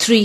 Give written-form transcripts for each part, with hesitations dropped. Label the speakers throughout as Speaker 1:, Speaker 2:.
Speaker 1: 3।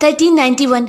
Speaker 1: 1391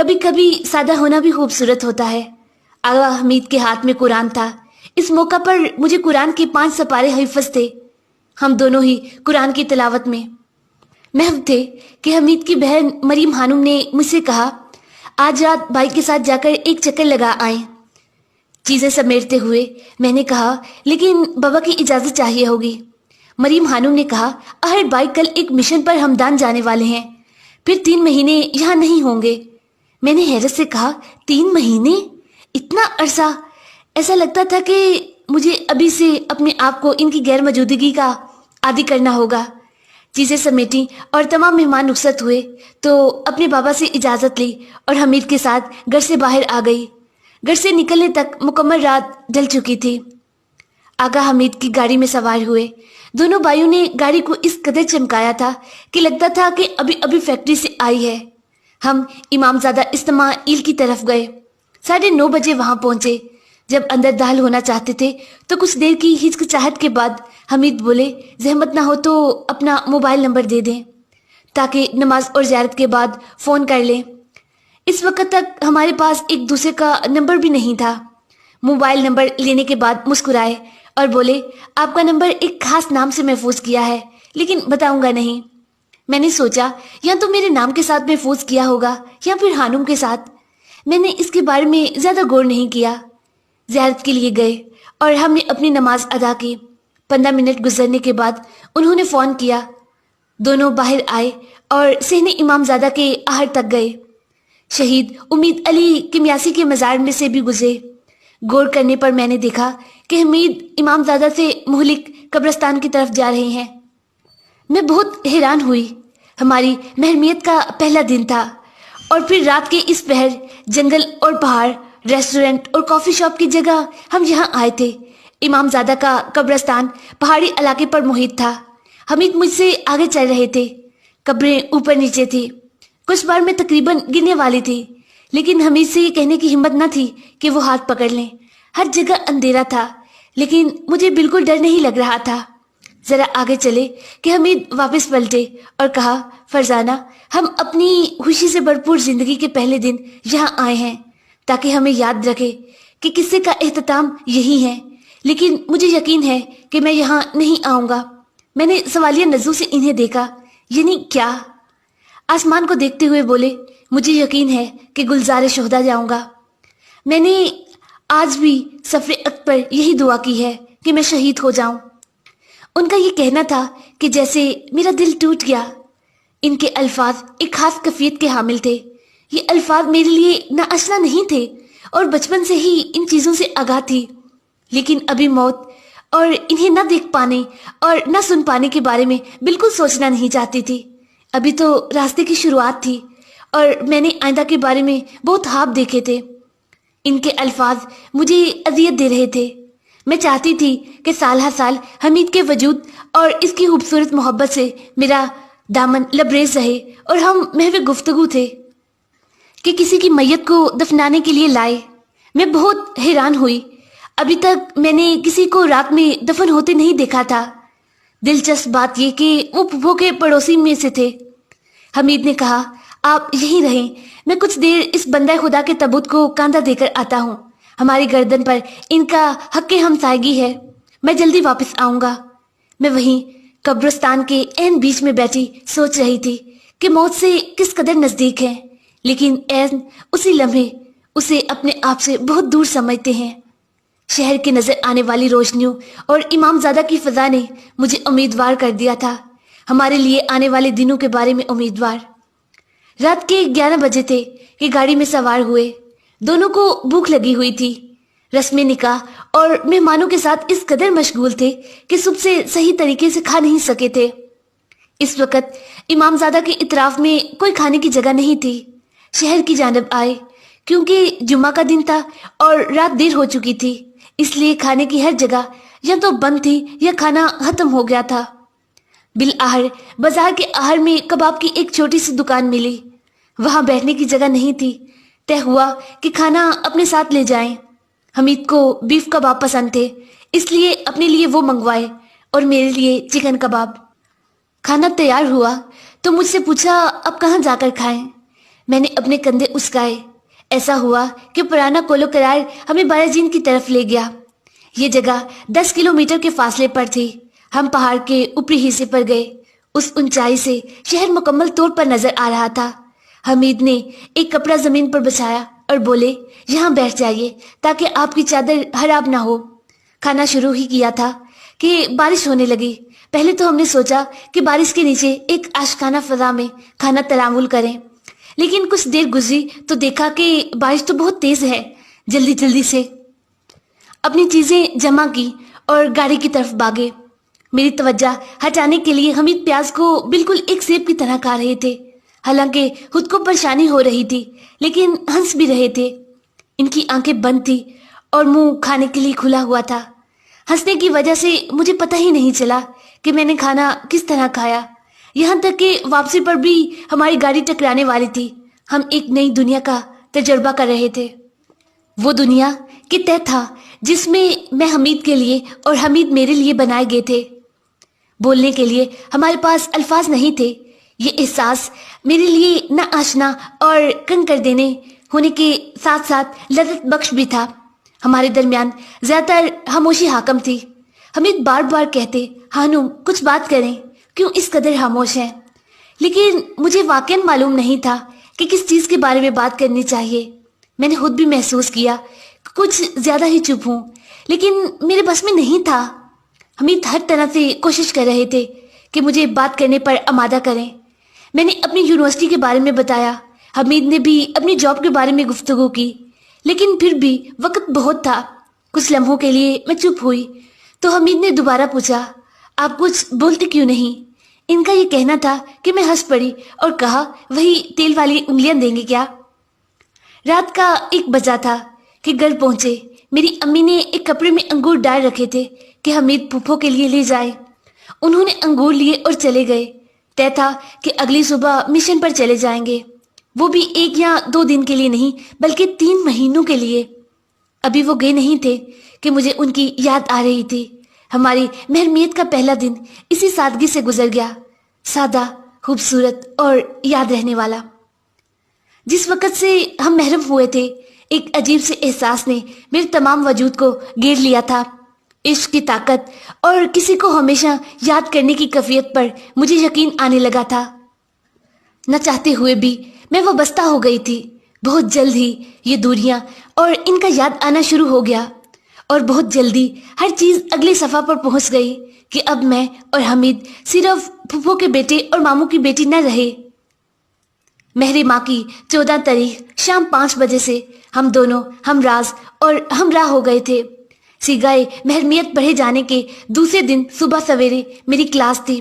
Speaker 1: کبھی کبھی سادہ ہونا بھی خوبصورت ہوتا ہے۔ آغا حمید کے ہاتھ میں قرآن تھا۔ اس موقع پر مجھے قرآن کے 5 سپارے حفظ تھے۔ ہم دونوں ہی قرآن کی تلاوت میں محو تھے کہ حمید کی بہن مریم خانم نے مجھ سے کہا، آج رات بھائی کے ساتھ جا کر ایک چکر لگا آئیں۔ چیزیں سمیٹتے ہوئے میں نے کہا، لیکن بابا کی اجازت چاہیے ہوگی۔ مریم خانم نے کہا، اہر بھائی کل ایک مشن پر ہمدان جانے والے ہیں، پھر 3 مہینے یہاں نہیں ہوں گے۔ میں نے حیرت سے کہا، 3 مہینے؟ اتنا عرصہ؟ ایسا لگتا تھا کہ مجھے ابھی سے اپنے آپ کو ان کی غیر موجودگی کا عادی کرنا ہوگا۔ چیزیں سمیٹیں اور تمام مہمان رخصت ہوئے تو اپنے بابا سے اجازت لی اور حمید کے ساتھ گھر سے باہر آ گئی۔ گھر سے نکلنے تک مکمل رات ڈھل چکی تھی۔ آقا حمید کی گاڑی میں سوار ہوئے۔ دونوں بھائیوں نے گاڑی کو اس قدر چمکایا تھا کہ لگتا تھا کہ ابھی ابھی فیکٹری سے آئی ہے۔ ہم امام زادہ اسماعیل کی طرف گئے۔ 9:30 بجے وہاں پہنچے۔ جب اندر داخل ہونا چاہتے تھے تو کچھ دیر کی ہچکچاہٹ کے بعد حمید بولے، زحمت نہ ہو تو اپنا موبائل نمبر دے دیں تاکہ نماز اور زیارت کے بعد فون کر لیں۔ اس وقت تک ہمارے پاس ایک دوسرے کا نمبر بھی نہیں تھا۔ موبائل نمبر لینے کے بعد مسکرائے اور بولے، آپ کا نمبر ایک خاص نام سے محفوظ کیا ہے لیکن بتاؤں گا نہیں۔ میں نے سوچا یا تو میرے نام کے ساتھ محفوظ کیا ہوگا یا پھر خانم کے ساتھ۔ میں نے اس کے بارے میں زیادہ غور نہیں کیا۔ زیارت کے لیے گئے اور ہم نے اپنی نماز ادا کی۔ 15 منٹ گزرنے کے بعد انہوں نے فون کیا۔ دونوں باہر آئے اور صحن امام زادہ کے آہر تک گئے۔ شہید امید علی کمیاسی کے مزار میں سے بھی گزرے۔ غور کرنے پر میں نے دیکھا کہ حمید امام زادہ سے مہلک قبرستان کی طرف جا رہے ہیں۔ میں بہت حیران ہوئی۔ ہماری محرمیت کا پہلا دن تھا اور پھر رات کے اس پہر جنگل اور پہاڑ، ریسٹورنٹ اور کافی شاپ کی جگہ ہم یہاں آئے تھے۔ امام زادہ کا قبرستان پہاڑی علاقے پر محیط تھا۔ حمید مجھ سے آگے چل رہے تھے۔ قبریں اوپر نیچے تھی۔ کچھ بار میں تقریباً گرنے والی تھی لیکن حمید سے یہ کہنے کی ہمت نہ تھی کہ وہ ہاتھ پکڑ لیں۔ ہر جگہ اندھیرا تھا لیکن مجھے بالکل ڈر نہیں لگ رہا تھا۔ ذرا آگے چلے کہ حمید واپس پلٹے اور کہا، فرزانہ، ہم اپنی خوشی سے بھرپور زندگی کے پہلے دن یہاں آئے ہیں تاکہ ہمیں یاد رکھے کہ قصے کا اختتام یہی ہے، لیکن مجھے یقین ہے کہ میں یہاں نہیں آؤں گا۔ میں نے سوالیہ نظروں سے انہیں دیکھا۔ یعنی کیا؟ آسمان کو دیکھتے ہوئے بولے، مجھے یقین ہے کہ گلزار شہداء جاؤں گا۔ میں نے آج بھی سفر عقد پر یہی دعا کی ہے کہ میں شہید ہو جاؤں۔ ان کا یہ کہنا تھا کہ جیسے میرا دل ٹوٹ گیا۔ ان کے الفاظ ایک خاص کیفیت کے حامل تھے۔ یہ الفاظ میرے لیے ناآشنا نہیں تھے اور بچپن سے ہی ان چیزوں سے آگاہ تھی، لیکن ابھی موت اور انہیں نہ دیکھ پانے اور نہ سن پانے کے بارے میں بالکل سوچنا نہیں چاہتی تھی۔ ابھی تو راستے کی شروعات تھی اور میں نے آئندہ کے بارے میں بہت خواب دیکھے تھے۔ ان کے الفاظ مجھے اذیت دے رہے تھے۔ میں چاہتی تھی کہ سال ہر سال حمید کے وجود اور اس کی خوبصورت محبت سے میرا دامن لبریز رہے اور ہم محو گفتگو تھے کہ کسی کی میت کو دفنانے کے لیے لائے۔ میں بہت حیران ہوئی۔ ابھی تک میں نے کسی کو رات میں دفن ہوتے نہیں دیکھا تھا۔ دلچسپ بات یہ کہ وہ پھپھو کے پڑوسی میں سے تھے۔ حمید نے کہا، آپ یہیں رہیں، میں کچھ دیر اس بندہ خدا کے تابوت کو کاندھا دے کر آتا ہوں۔ ہماری گردن پر ان کا حق ہمسائیگی ہے۔ میں جلدی واپس آؤں گا۔ میں وہیں قبرستان کے عین بیچ میں بیٹھی سوچ رہی تھی کہ موت سے کس قدر نزدیک ہے، لیکن عین اسی لمحے اسے اپنے آپ سے بہت دور سمجھتے ہیں۔ شہر کی نظر آنے والی روشنیوں اور امام زادہ کی فضا نے مجھے امیدوار کر دیا تھا، ہمارے لیے آنے والے دنوں کے بارے میں امیدوار۔ رات کے 11 بجے تھے کہ گاڑی میں سوار ہوئے۔ دونوں کو بھوک لگی ہوئی تھی۔ رسم نکاح اور مہمانوں کے ساتھ اس قدر مشغول تھے کہ صبح سے صحیح طریقے سے کھا نہیں سکے تھے۔ اس وقت امام زادہ کے اطراف میں کوئی کھانے کی جگہ نہیں تھی۔ شہر کی جانب آئے۔ کیونکہ جمعہ کا دن تھا اور رات دیر ہو چکی تھی، اس لیے کھانے کی ہر جگہ یا تو بند تھی یا کھانا ختم ہو گیا تھا۔ بالآخر بازار کے آخر میں کباب کی ایک چھوٹی سی دکان ملی۔ وہاں بیٹھنے کی جگہ نہیں تھی۔ طے ہوا کہ کھانا اپنے ساتھ لے جائیں۔ حمید کو بیف کباب پسند تھے، اس لیے اپنے لیے وہ منگوائے اور میرے لیے چکن کباب۔ کھانا تیار ہوا تو مجھ سے پوچھا، اب کہاں جا کر کھائیں؟ میں نے اپنے کندھے اسکائے۔ ایسا ہوا کہ پرانا کولو کرار ہمیں باراجین کی طرف لے گیا۔ یہ جگہ 10 کلومیٹر کے فاصلے پر تھی۔ ہم پہاڑ کے اوپری حصے پر گئے۔ اس اونچائی سے شہر مکمل طور پر نظر آ رہا تھا۔ حمید نے ایک کپڑا زمین پر بچھایا اور بولے، یہاں بیٹھ جائیے تاکہ آپ کی چادر خراب نہ ہو۔ کھانا شروع ہی کیا تھا کہ بارش ہونے لگی۔ پہلے تو ہم نے سوچا کہ بارش کے نیچے ایک عاشقانہ فضا میں کھانا تناول کریں، لیکن کچھ دیر گزری تو دیکھا کہ بارش تو بہت تیز ہے۔ جلدی سے اپنی چیزیں جمع کی اور گاڑی کی طرف بھاگے۔ میری توجہ ہٹانے کے لیے حمید پیاز کو بالکل ایک سیب کی طرح کھا رہے تھے، حالانکہ خود کو پریشانی ہو رہی تھی لیکن ہنس بھی رہے تھے۔ ان کی آنکھیں بند تھی اور منہ کھانے کے لیے کھلا ہوا تھا۔ ہنسنے کی وجہ سے مجھے پتہ ہی نہیں چلا کہ میں نے کھانا کس طرح کھایا، یہاں تک کہ واپسی پر بھی ہماری گاڑی ٹکرانے والی تھی۔ ہم ایک نئی دنیا کا تجربہ کر رہے تھے۔ وہ دنیا کہ طے تھا جس میں حمید کے لیے اور حمید میرے لیے بنائے گئے تھے۔ بولنے کے لیے ہمارے پاس الفاظ نہیں تھے۔ یہ احساس میرے لیے نہ آشنا اور کنگ کر دینے ہونے کے ساتھ ساتھ لذت بخش بھی تھا۔ ہمارے درمیان زیادہ تر خاموشی حاکم تھی۔ حمید بار بار کہتے، ہانو کچھ بات کریں، کیوں اس قدر خاموش ہیں؟ لیکن مجھے واقعاً معلوم نہیں تھا کہ کس چیز کے بارے میں بات کرنی چاہیے۔ میں نے خود بھی محسوس کیا کہ کچھ زیادہ ہی چپ ہوں، لیکن میرے بس میں نہیں تھا۔ حمید ہر طرح سے کوشش کر رہے تھے کہ مجھے بات کرنے پر آمادہ کریں۔ میں نے اپنی یونیورسٹی کے بارے میں بتایا، حمید نے بھی اپنی جاب کے بارے میں گفتگو کی، لیکن پھر بھی وقت بہت تھا۔ کچھ لمحوں کے لیے میں چپ ہوئی تو حمید نے دوبارہ پوچھا، آپ کچھ بولتے کیوں نہیں؟ ان کا یہ کہنا تھا کہ میں ہنس پڑی اور کہا، وہی تیل والی انگلیاں دیں گے کیا؟ رات کا 1 بجا تھا کہ گھر پہنچے۔ میری امی نے ایک کپڑے میں انگور ڈال رکھے تھے کہ حمید پھوپھو کے لیے لے جائے۔ انہوں نے انگور لیے اور چلے گئے۔ طے تھا کہ اگلی صبح مشن پر چلے جائیں گے، وہ بھی 1 یا 2 دن کے لیے نہیں بلکہ 3 مہینوں کے لیے۔ ابھی وہ گئے نہیں تھے کہ مجھے ان کی یاد آ رہی تھی۔ ہماری محرمیت کا پہلا دن اسی سادگی سے گزر گیا، سادہ، خوبصورت اور یاد رہنے والا۔ جس وقت سے ہم محرم ہوئے تھے، ایک عجیب سے احساس نے میرے تمام وجود کو گھیر لیا تھا۔ عشق کی طاقت اور کسی کو ہمیشہ یاد کرنے کی کیفیت پر مجھے یقین آنے لگا تھا۔ نہ چاہتے ہوئے بھی میں وابستہ ہو گئی تھی۔ بہت جلد ہی یہ دوریاں اور ان کا یاد آنا شروع ہو گیا، اور بہت جلدی ہر چیز اگلے صفحہ پر پہنچ گئی کہ اب میں اور حمید صرف پھپھو کے بیٹے اور ماموں کی بیٹی نہ رہے۔ مہر ماہ کی 14 تاریخ شام 5 بجے سے ہم دونوں ہمراز اور ہمراہ ہو گئے تھے۔ سیگائے محرمیت پڑھے جانے کے دوسرے دن صبح سویرے میری کلاس تھی۔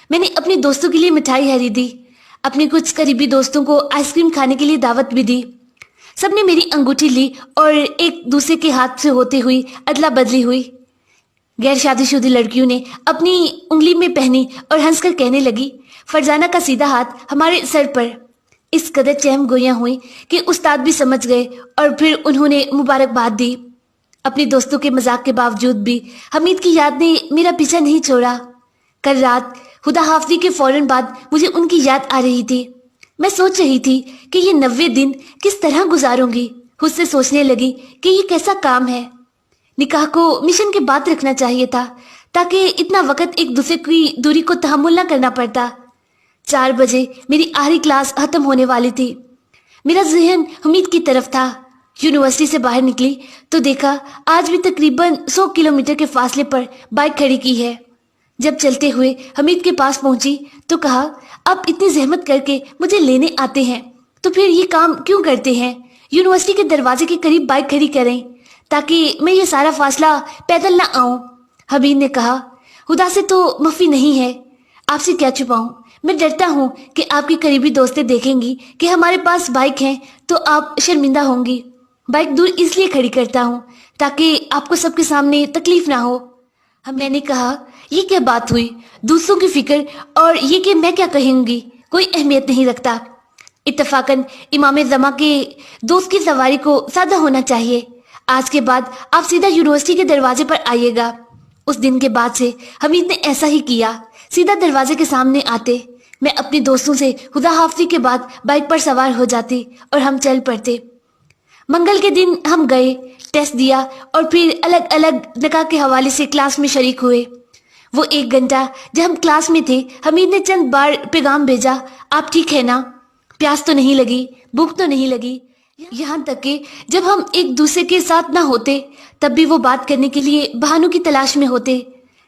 Speaker 1: میں نے اپنے دوستوں کے لیے مٹھائی خریدی، اپنے کچھ قریبی دوستوں کو آئس کریم کھانے کے لیے دعوت بھی دی۔ سب نے میری انگوٹھی لی اور ایک دوسرے کے ہاتھ سے ہوتے ہوئی ادلا بدلی ہوئی۔ غیر شادی شدہ لڑکیوں نے اپنی انگلی میں پہنی اور ہنس کر کہنے لگی، فرزانہ کا سیدھا ہاتھ ہمارے سر پر۔ اس قدر چہم گوئیاں ہوئی کہ استاد بھی سمجھ گئے اور پھر انہوں نے مبارکباد دی۔ اپنے دوستوں کے مذاق کے باوجود بھی حمید کی یاد نے میرا پیچھا نہیں چھوڑا۔ کل رات خدا حافظی کے فوراً بعد مجھے ان کی یاد آ رہی تھی۔ میں سوچ رہی تھی کہ یہ 90 دن کس طرح گزاروں گی۔ خود سے سوچنے لگی کہ یہ کیسا کام ہے۔ نکاح کو مشن کے بعد رکھنا چاہیے تھا تاکہ اتنا وقت ایک دوسرے کی دوری کو تحمل نہ کرنا پڑتا۔ 4 بجے میری آخری کلاس ختم ہونے والی تھی۔ میرا ذہن حمید کی طرف تھا۔ یونیورسٹی سے باہر نکلی تو دیکھا آج بھی تقریباً 100 کلومیٹر کے فاصلے پر بائک کھڑی کی ہے۔ جب چلتے ہوئے حمید کے پاس پہنچی تو کہا، آپ اتنی زحمت کر کے مجھے لینے آتے ہیں تو پھر یہ کام کیوں کرتے ہیں؟ یونیورسٹی کے دروازے کے قریب بائک کھڑی کریں تاکہ میں یہ سارا فاصلہ پیدل نہ آؤں۔ حمید نے کہا، خدا سے تو مخفی نہیں ہے، آپ سے کیا چھپاؤں؟ میں ڈرتا ہوں کہ آپ کی قریبی دوستیں دیکھیں گی کہ ہمارے پاس بائک ہیں تو آپ شرمندہ ہوں گی۔ بائک دور اس لیے کھڑی کرتا ہوں تاکہ آپ کو سب کے سامنے تکلیف نہ ہو۔ میں نے کہا، یہ کیا بات ہوئی؟ دوسروں کی فکر اور یہ کہ میں کیا کہوں گی کوئی اہمیت نہیں رکھتا۔ اتفاقاً امام زماں کے دوست کی سواری کو سادہ ہونا چاہیے۔ آج کے بعد آپ سیدھا یونیورسٹی کے دروازے پر آئیے گا۔ اس دن کے بعد سے حمید نے ایسا ہی کیا، سیدھا دروازے کے سامنے آتے۔ میں اپنے دوستوں سے خدا حافظی کے بعد بائک پر سوار ہو جاتی اور ہم چل پڑتے۔ منگل کے دن ہم گئے، ٹیسٹ دیا اور پھر الگ الگ نکاح کے حوالے سے کلاس میں شریک ہوئے۔ وہ 1 گھنٹہ جب ہم کلاس میں تھے، حمید نے چند بار پیغام بھیجا، آپ ٹھیک ہے نا؟ پیاس تو نہیں لگی؟ بھوک تو نہیں لگی؟ یہاں تک کہ جب ہم ایک دوسرے کے ساتھ نہ ہوتے تب بھی وہ بات کرنے کے لیے بہانوں کی تلاش میں ہوتے۔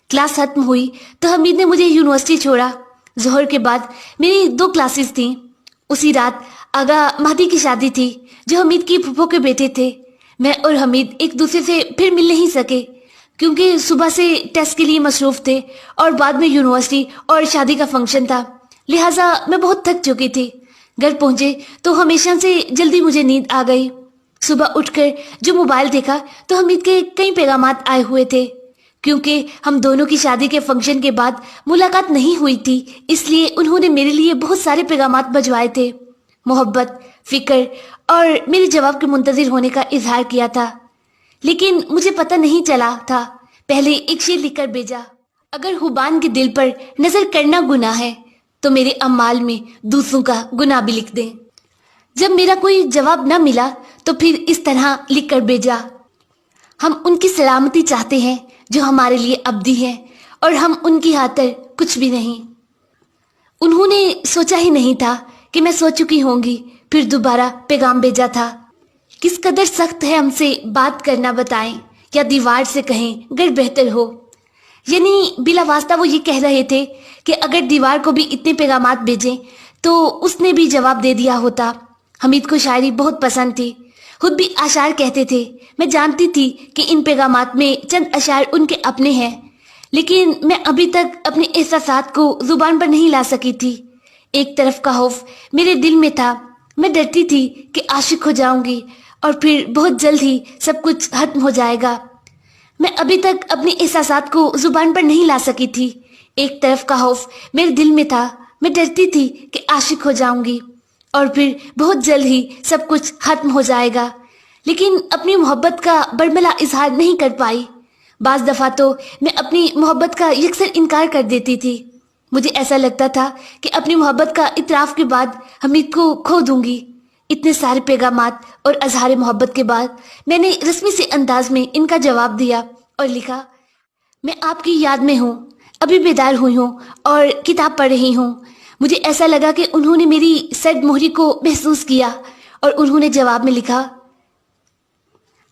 Speaker 1: کلاس ختم ہوئی تو حمید نے مجھے یونیورسٹی چھوڑا۔ ظہر کے بعد میری 2 کلاسز تھیں۔ اسی رات آغا مہدی کی شادی تھی جو حمید کی پھوپھو کے بیٹے تھے۔ میں اور حمید ایک دوسرے سے پھر مل نہیں سکے کیونکہ صبح سے ٹیسٹ کے لیے مصروف تھے اور بعد میں یونیورسٹی اور شادی کا فنکشن تھا، لہٰذا میں بہت تھک چکی تھی۔ گھر پہنچے تو ہمیشہ سے جلدی مجھے نیند آ گئی۔ صبح اٹھ کر جو موبائل دیکھا تو حمید کے کئی پیغامات آئے ہوئے تھے۔ کیونکہ ہم دونوں کی شادی کے فنکشن کے بعد ملاقات نہیں ہوئی تھی، اس لیے انہوں نے میرے لیے بہت سارے پیغامات بھجوائے تھے، محبت، فکر اور میرے جواب کے منتظر ہونے کا اظہار کیا تھا۔ لیکن مجھے پتہ نہیں چلا تھا، پہلے ایک شعر لکھ کر بھیجا، اگر خوبان کے دل پر نظر کرنا گناہ ہے تو میرے اعمال میں دوسروں کا گناہ بھی لکھ دیں۔ جب میرا کوئی جواب نہ ملا تو پھر اس طرح لکھ کر بھیجا، ہم ان کی سلامتی چاہتے ہیں جو ہمارے لیے ابدی ہے اور ہم ان کی خاطر کچھ بھی نہیں۔ انہوں نے سوچا ہی نہیں تھا کہ میں سو چکی ہوں گی، پھر دوبارہ پیغام بھیجا تھا، کس قدر سخت ہے ہم سے بات کرنا، بتائیں یا دیوار سے کہیں گر بہتر ہو۔ یعنی بلا واسطہ وہ یہ کہہ رہے تھے کہ اگر دیوار کو بھی اتنے پیغامات بھیجیں تو اس نے بھی جواب دے دیا ہوتا۔ حمید کو شاعری بہت پسند تھی، خود بھی اشعار کہتے تھے۔ میں جانتی تھی کہ ان پیغامات میں چند اشعار ان کے اپنے ہیں، لیکن میں ابھی تک اپنے احساسات کو زبان پر نہیں لا سکی تھی۔ ایک طرف کا خوف میرے دل میں تھا، میں ڈرتی تھی کہ عاشق ہو جاؤں گی اور پھر بہت جلد ہی سب کچھ ختم ہو جائے گا۔ میں ابھی تک اپنے احساسات کو زبان پر نہیں لا سکی تھی۔ ایک طرف کا خوف میرے دل میں تھا، میں ڈرتی تھی کہ عاشق ہو جاؤں گی اور پھر بہت جلد ہی سب کچھ ختم ہو جائے گا، لیکن اپنی محبت کا برملا اظہار نہیں کر پائی۔ بعض دفعہ تو میں اپنی محبت کا یکسر انکار کر دیتی تھی۔ مجھے ایسا لگتا تھا کہ اپنی محبت کا اعتراف کے بعد حمید کو کھو دوں گی۔ اتنے سارے پیغامات اور اظہار محبت کے بعد میں نے رسمی سے انداز میں ان کا جواب دیا اور لکھا، میں آپ کی یاد میں ہوں، ابھی بیدار ہوئی ہوں اور کتاب پڑھ رہی ہوں۔ مجھے ایسا لگا کہ انہوں نے میری سرد مہری کو محسوس کیا اور انہوں نے جواب میں لکھا،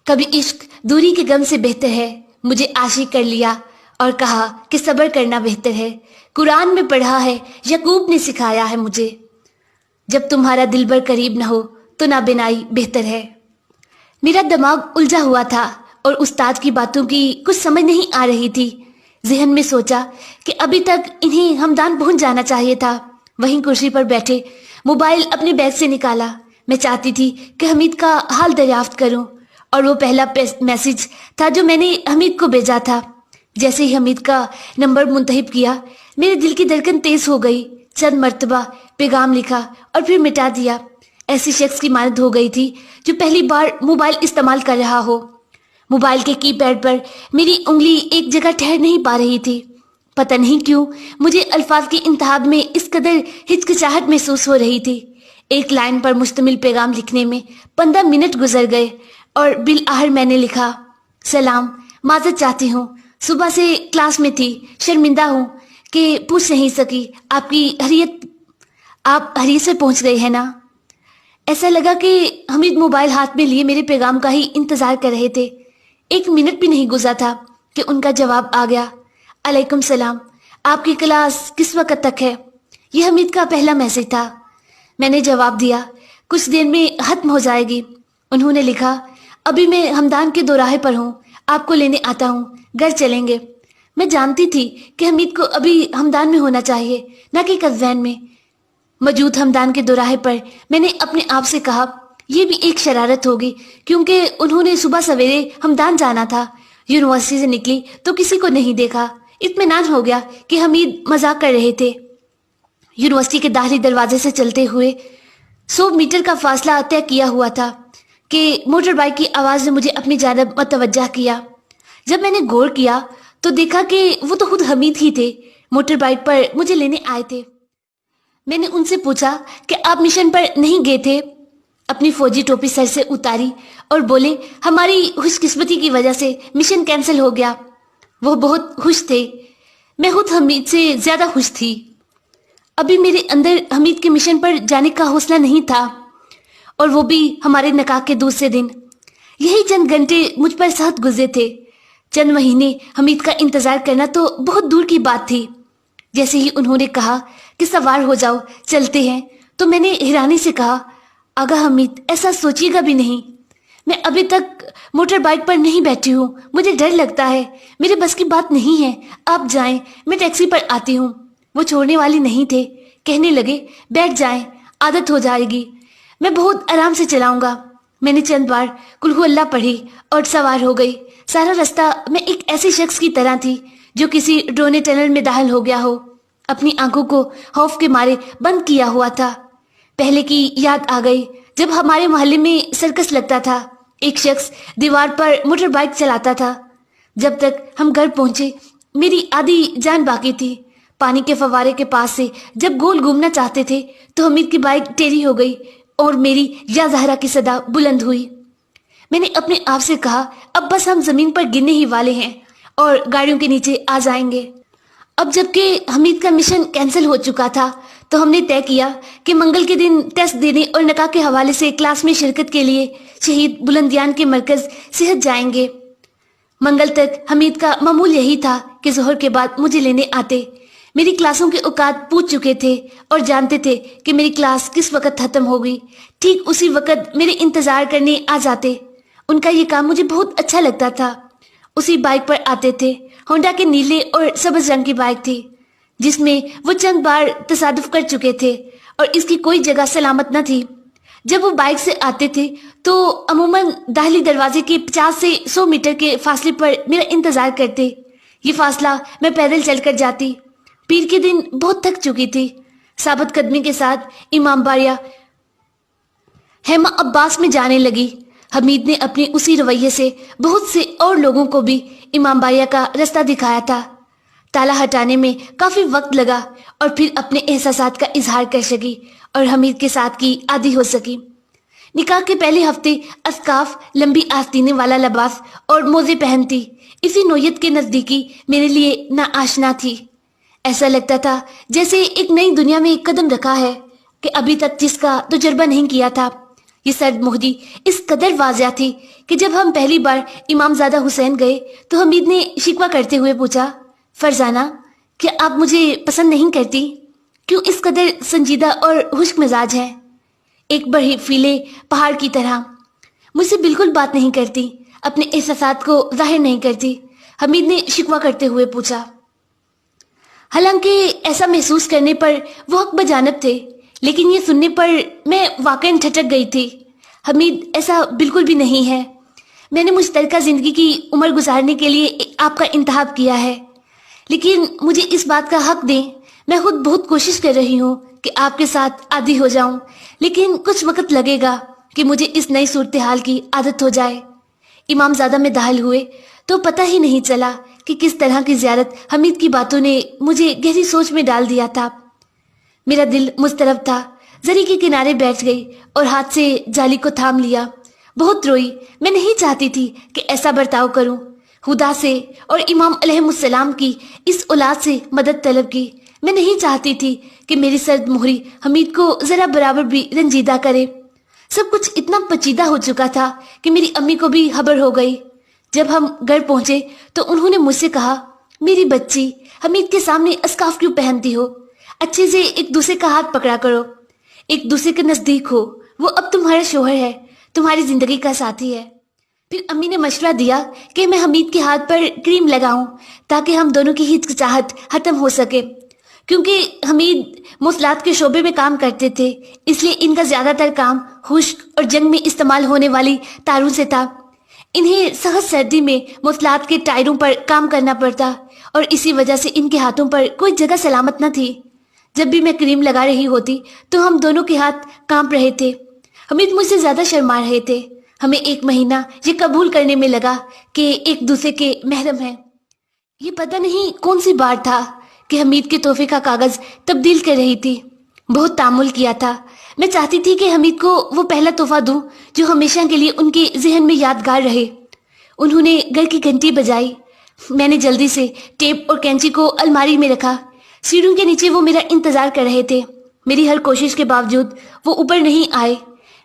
Speaker 1: کبھی عشق دوری کے غم سے بہتر ہے، مجھے عاشق کر لیا اور کہا کہ صبر کرنا بہتر ہے، قرآن میں پڑھا ہے، یعقوب نے سکھایا ہے مجھے، جب تمہارا دلبر قریب نہ ہو تو نابینائی بہتر ہے۔ میرا دماغ الجھا ہوا تھا اور استاد کی باتوں کی کچھ سمجھ نہیں آ رہی تھی۔ ذہن میں سوچا کہ ابھی تک انہیں ہمدان پہنچ جانا چاہیے تھا۔ وہیں کرسی پر بیٹھے موبائل اپنے بیگ سے نکالا۔ میں چاہتی تھی کہ حمید کا حال دریافت کروں، اور وہ پہلا میسج تھا جو میں نے حمید کو بھیجا تھا۔ جیسے ہی حمید کا نمبر منتخب کیا، میرے دل کی دھڑکن تیز ہو گئی۔ چند مرتبہ پیغام لکھا اور پھر مٹا دیا۔ ایسی شخص کی مانند ہو گئی تھی جو پہلی بار موبائل استعمال کر رہا ہو۔ موبائل کے کی پیڈ پر میری انگلی ایک جگہ ٹھہر نہیں پا رہی تھی۔ پتہ نہیں کیوں مجھے الفاظ کی انتخاب میں اس قدر ہچکچاہٹ محسوس ہو رہی تھی۔ ایک لائن پر مشتمل پیغام لکھنے میں 15 منٹ گزر گئے اور بالآخر میں نے لکھا، سلام، معذرت چاہتی ہوں، صبح سے کلاس میں تھی، شرمندہ ہوں کہ پوچھ نہیں سکی، آپ حریت سے پہنچ گئے ہیں نا؟ ایسا لگا کہ حمید موبائل ہاتھ میں لیے میرے پیغام کا ہی انتظار کر رہے تھے۔ 1 منٹ بھی نہیں گزرا تھا کہ ان کا جواب آ گیا، علیکم السلام، آپ کی کلاس کس وقت تک ہے؟ یہ حمید کا پہلا میسج تھا۔ میں نے جواب دیا، کچھ دیر میں ختم ہو جائے گی۔ انہوں نے لکھا، ابھی میں ہمدان کے دوراہے پر ہوں، آپ کو لینے آتا ہوں، گھر چلیں گے۔ میں جانتی تھی کہ حمید کو ابھی ہمدان میں ہونا چاہیے، نہ کہ قزوین میں۔ موجود ہمدان کے دوراہے پر میں نے اپنے آپ سے کہا، یہ بھی ایک شرارت ہوگی کیونکہ انہوں نے صبح سویرے ہمدان جانا تھا، یونیورسٹی سے نکلی تو کسی کو نہیں دیکھا۔ اطمینان ہو گیا کہ حمید مذاق کر رہے تھے۔ یونیورسٹی کے داخلی دروازے سے چلتے ہوئے 100 میٹر کا فاصلہ طے کیا ہوا تھا کہ موٹر بائک کی آواز نے مجھے اپنی جانب متوجہ کیا۔ جب میں نے غور کیا تو دیکھا کہ وہ تو خود حمید ہی تھے، موٹر بائک پر مجھے لینے آئے تھے۔ میں نے ان سے پوچھا کہ آپ مشن پر نہیں گئے تھے؟ اپنی فوجی ٹوپی سر سے اتاری اور بولے ہماری خوش قسمتی کی وجہ سے مشن کینسل ہو گیا۔ وہ بہت خوش تھے، میں خود حمید سے زیادہ خوش تھی۔ ابھی میرے اندر حمید کے مشن پر جانے کا حوصلہ نہیں تھا، اور وہ بھی ہمارے نکاح کے دوسرے دن۔ یہی چند گھنٹے مجھ پر سخت گزرے تھے، چند مہینے حمید کا انتظار کرنا تو بہت دور کی بات تھی۔ جیسے ہی انہوں نے کہا کہ سوار ہو جاؤ چلتے ہیں، تو میں نے حیرانی سے کہا آغا حمید ایسا سوچیے گا بھی نہیں، میں ابھی تک موٹر بائک پر نہیں بیٹھی ہوں، مجھے ڈر لگتا ہے، میرے بس کی بات نہیں ہے، آپ جائیں میں ٹیکسی پر آتی ہوں۔ وہ چھوڑنے والی نہیں تھے، کہنے لگے بیٹھ جائیں، عادت ہو جائے گی، میں بہت آرام سے چلاؤں گا۔ میں نے چند بار قل ہو اللہ پڑھی اور سوار ہو گئی۔ سارا رستہ میں ایک ایسے شخص کی طرح تھی جو کسی ڈرونے ٹنل میں داخل ہو گیا ہو، اپنی آنکھوں کو خوف کے مارے بند کیا ہوا تھا۔ پہلے کی یاد آ گئی جب ہمارے محلے میں سرکس لگتا تھا، ایک شخص دیوار پر موٹر بائک چلاتا تھا۔ جب تک ہم گھر پہنچے میری آدھی جان باقی تھی۔ پانی کے فوارے کے پاس سے جب گول گھومنا چاہتے تھے تو حمید کی بائک ٹیڑھی ہو گئی اور میری یا زہرا کی صدا بلند ہوئی۔ میں نے اپنے آپ سے کہا اب بس ہم زمین پر گرنے ہی والے ہیں اور گاڑیوں کے نیچے آ جائیں گے۔ اب جبکہ حمید کا مشن کینسل ہو چکا تھا تو ہم نے طے کیا کہ منگل کے دن ٹیسٹ دینے اور نکاح کے حوالے سے کلاس میں شرکت کے لیے شہید بلندیان کے مرکز صحت جائیں گے۔ منگل تک حمید کا معمول یہی تھا کہ ظہر کے بعد مجھے لینے آتے۔ میری کلاسوں کے اوقات پوچھ چکے تھے اور جانتے تھے کہ میری کلاس کس وقت ختم ہوگی، ٹھیک اسی وقت میرے انتظار کرنے آ جاتے۔ ان کا یہ کام مجھے بہت اچھا لگتا تھا۔ اسی بائک پر آتے تھے، ہونڈا کے نیلے اور سبز رنگ کی بائک تھی جس میں وہ چند بار تصادف کر چکے تھے اور اس کی کوئی جگہ سلامت نہ تھی۔ جب وہ بائک سے آتے تھے تو عموماً داخلی دروازے کے 50 سے 100 میٹر کے فاصلے پر میرا انتظار کرتے۔ یہ فاصلہ میں پیدل چل کر جاتی۔ پیر کے دن بہت تھک چکی تھی۔ ثابت قدمی کے ساتھ امام باڑہ ہیما عباس میں جانے لگی۔ حمید نے اپنے اسی رویے سے بہت سے اور لوگوں کو بھی امام باڑہ کا رستہ دکھایا تھا۔ تالا ہٹانے میں کافی وقت لگا اور پھر اپنے احساسات کا اظہار کر سکی اور حمید کے ساتھ کی عادی ہو سکی۔ نکاح کے پہلے ہفتے اسکارف، لمبی آستینیں والا لباس اور موزے پہنتی۔ اسی نوعیت کے نزدیکی میرے لیے ناآشنا تھی۔ ایسا لگتا تھا جیسے ایک نئی دنیا میں قدم رکھا ہے کہ ابھی تک جس کا تجربہ نہیں کیا تھا۔ یہ سرد مہری اس قدر واضح تھی کہ جب ہم پہلی بار امام زادہ حسین گئے تو حمید نے شکوہ کرتے ہوئے پوچھا فرزانہ کیا آپ مجھے پسند نہیں کرتی؟ کیوں اس قدر سنجیدہ اور خشک مزاج ہیں؟ ایک بڑی فیلے پہاڑ کی طرح مجھ سے بالکل بات نہیں کرتی، اپنے احساسات کو ظاہر نہیں کرتی، حمید نے شکوہ کرتے ہوئے پوچھا۔ حالانکہ ایسا محسوس کرنے پر وہ حق بجانب تھے، لیکن یہ سننے پر میں واقعاً ٹھٹک گئی تھی۔ حمید ایسا بالکل بھی نہیں ہے۔ میں نے مشترکہ زندگی کی عمر گزارنے کے لیے آپ کا انتخاب کیا ہے، لیکن مجھے اس بات کا حق دیں۔ میں خود بہت کوشش کر رہی ہوں کہ آپ کے ساتھ عادی ہو جاؤں، لیکن کچھ وقت لگے گا کہ مجھے اس نئی صورتحال کی عادت ہو جائے۔ امام زادہ میں داخل ہوئے تو پتہ ہی نہیں چلا کہ کس طرح کی زیارت حمید کی باتوں نے مجھے گہری سوچ میں ڈال دیا تھا۔ میرا دل مضطرب تھا۔ زری کے کنارے بیٹھ گئی اور ہاتھ سے جالی کو تھام لیا۔ بہت روئی۔ میں نہیں چاہتی تھی کہ ایسا برتاؤ کروں۔ خدا سے اور امام علیہ السلام کی اس اولاد سے مدد طلب کی۔ میں نہیں چاہتی تھی کہ میری سرد مہری حمید کو ذرا برابر بھی رنجیدہ کرے۔ سب کچھ اتنا پیچیدہ ہو چکا تھا کہ میری امی کو بھی خبر ہو گئی۔ جب ہم گھر پہنچے تو انہوں نے مجھ سے کہا میری بچی حمید کے سامنے اسکارف کیوں پہنتی ہو؟ اچھے سے ایک دوسرے کا ہاتھ پکڑا کرو، ایک دوسرے کے نزدیک ہو، وہ اب تمہارا شوہر ہے، تمہاری زندگی کا ساتھی ہے۔ پھر امی نے مشورہ دیا کہ میں حمید کے ہاتھ پر کریم لگاؤں تاکہ ہم دونوں کی ہچکچاہٹ ختم ہو سکے۔ کیونکہ حمید موصلات کے شعبے میں کام کرتے تھے، اس لیے ان کا زیادہ تر کام خشک اور جنگ میں استعمال ہونے والی تاروں سے تھا۔ انہیں سخت سردی میں موصلات کے ٹائروں پر کام کرنا پڑتا اور اسی وجہ سے ان کے ہاتھوں پر کوئی جگہ سلامت نہ تھی۔ جب بھی میں کریم لگا رہی ہوتی تو ہم دونوں کے ہاتھ کانپ رہے تھے۔ حمید مجھ سے زیادہ شرما رہے تھے۔ ہمیں 1 مہینہ یہ قبول کرنے میں لگا کہ ایک دوسرے کے محرم ہیں۔ یہ پتہ نہیں کون سی بار تھا کہ حمید کے تحفے کا کاغذ تبدیل کر رہی تھی۔ بہت تامل کیا تھا۔ میں چاہتی تھی کہ حمید کو وہ پہلا تحفہ دوں جو ہمیشہ کے لیے ان کے ذہن میں یادگار رہے۔ انہوں نے گھر کی گھنٹی بجائی۔ میں نے جلدی سے ٹیپ اور کینچی کو الماری میں رکھا۔ سیڑھیوں کے نیچے وہ میرا انتظار کر رہے تھے۔ میری ہر کوشش کے باوجود وہ اوپر نہیں آئے۔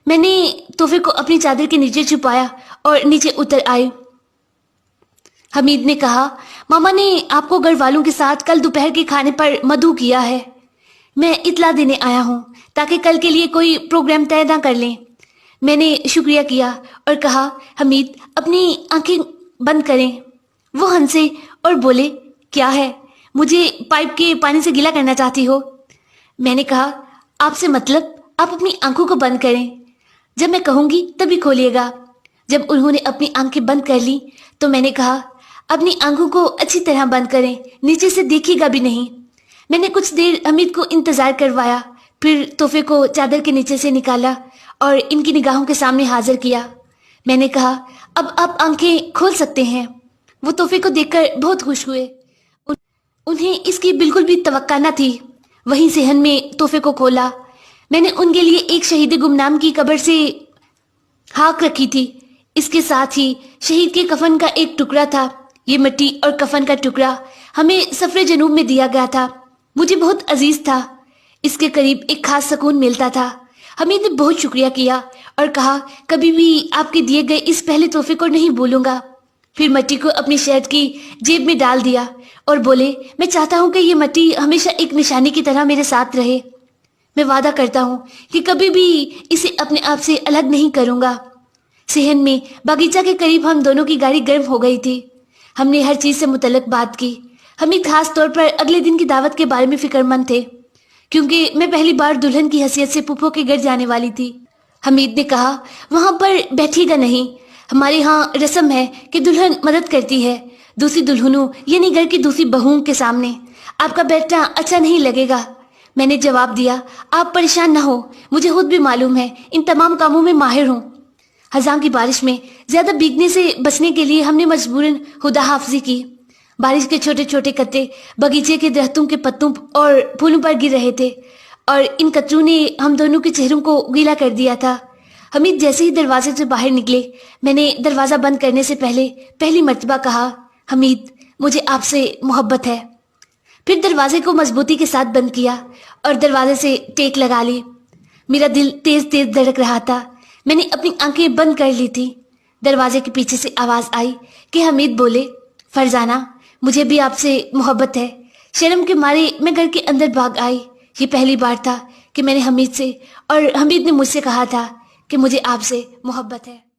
Speaker 1: میں نے تحفے کو اپنی چادر کے نیچے چھپایا اور نیچے اتر آئی۔ حمید نے کہا، ماما نے آپ کو گھر والوں کے ساتھ کل دوپہر کے کھانے پر مدعو کیا ہے۔ میں اطلاع دینے آیا ہوں تاکہ کل کے لیے کوئی پروگرام طے نہ کر لیں۔ میں نے شکریہ کیا اور کہا، حمید اپنی آنکھیں بند کریں۔ وہ ہنسے اور بولے، کیا ہے؟ مجھے پائپ کے پانی سے گیلا کرنا چاہتی ہو؟ میں نے کہا، آپ سے مطلب آپ اپنی آنکھوں کو بند کریں، جب میں کہوں گی تبھی کھولیے گا۔ جب انہوں نے اپنی آنکھیں بند کر لی تو میں نے کہا، اپنی آنکھوں کو اچھی طرح بند کریں، نیچے سے دیکھیے گا بھی نہیں۔ میں نے کچھ دیر حمید کو انتظار کروایا، پھر تحفے کو چادر کے نیچے سے نکالا اور ان کی نگاہوں کے سامنے حاضر کیا۔ میں نے کہا، اب آپ آنکھیں کھول سکتے ہیں۔ وہ تحفے کو دیکھ کر بہت خوش ہوئے۔ انہیں اس کی بالکل بھی توقع نہ تھی۔ وہیں صحن میں تحفے کو کھولا۔ میں نے ان کے لیے ایک شہید گمنام کی قبر سے خاک رکھی تھی۔ اس کے ساتھ ہی شہید کے کفن کا ایک ٹکڑا تھا۔ یہ مٹی اور کفن کا ٹکڑا ہمیں سفر جنوب میں دیا گیا تھا۔ مجھے بہت عزیز تھا۔ اس کے قریب ایک خاص سکون ملتا تھا۔ حمید نے بہت شکریہ کیا اور کہا، کبھی بھی آپ کے دیے گئے اس پہلے تحفے کو نہیں بھولوں گا۔ پھر مٹی کو اپنی شرٹ کی جیب میں ڈال دیا اور بولے، میں چاہتا ہوں کہ یہ مٹی ہمیشہ ایک نشانی کی طرح میرے ساتھ رہے۔ میں وعدہ کرتا ہوں کہ کبھی بھی اسے اپنے آپ سے الگ نہیں کروں گا۔ صحن میں باغیچہ کے قریب ہم دونوں کی گاڑی گرم ہو گئی تھی۔ ہم نے ہر چیز سے متعلق بات کی۔ حمید خاص طور پر اگلے دن کی دعوت کے بارے میں فکر مند تھے، کیونکہ میں پہلی بار دلہن کی حیثیت سے پھپھو کے گھر جانے والی تھی۔ حمید نے کہا، وہاں پر بیٹھیے گا نہیں، ہمارے ہاں رسم ہے کہ دلہن مدد کرتی ہے دوسری دلہنوں یعنی گھر کی دوسری بہوؤں کے سامنے۔ آپ کا بیٹھنا اچھا نہیں لگے گا۔ میں نے جواب دیا، آپ پریشان نہ ہو، مجھے خود بھی معلوم ہے ان تمام کاموں میں ماہر ہوں۔ خزاں کی بارش میں زیادہ بھیگنے سے بچنے کے لیے ہم نے مجبوراً خدا حافظی کی۔ بارش کے چھوٹے چھوٹے قطرے باغیچے کے درختوں کے پتوں اور پھولوں پر گر رہے تھے اور ان قطروں نے ہم دونوں کے چہروں کو گیلا کر دیا تھا۔ حمید جیسے ہی دروازے سے باہر نکلے، میں نے دروازہ بند کرنے سے پہلی مرتبہ کہا، حمید مجھے آپ سے محبت ہے۔ پھر دروازے کو مضبوطی کے ساتھ بند کیا اور دروازے سے ٹیک لگا لی۔ میرا دل تیز تیز دھڑک رہا تھا۔ میں نے اپنی آنکھیں بند کر لی تھی۔ دروازے کے پیچھے سے آواز آئی کہ حمید بولے، فرزانہ مجھے بھی آپ سے محبت ہے۔ شرم کے مارے میں گھر کے اندر بھاگ آئی۔ یہ پہلی بار تھا کہ میں نے حمید سے اور حمید نے مجھ سے کہا تھا کہ مجھے آپ سے محبت ہے۔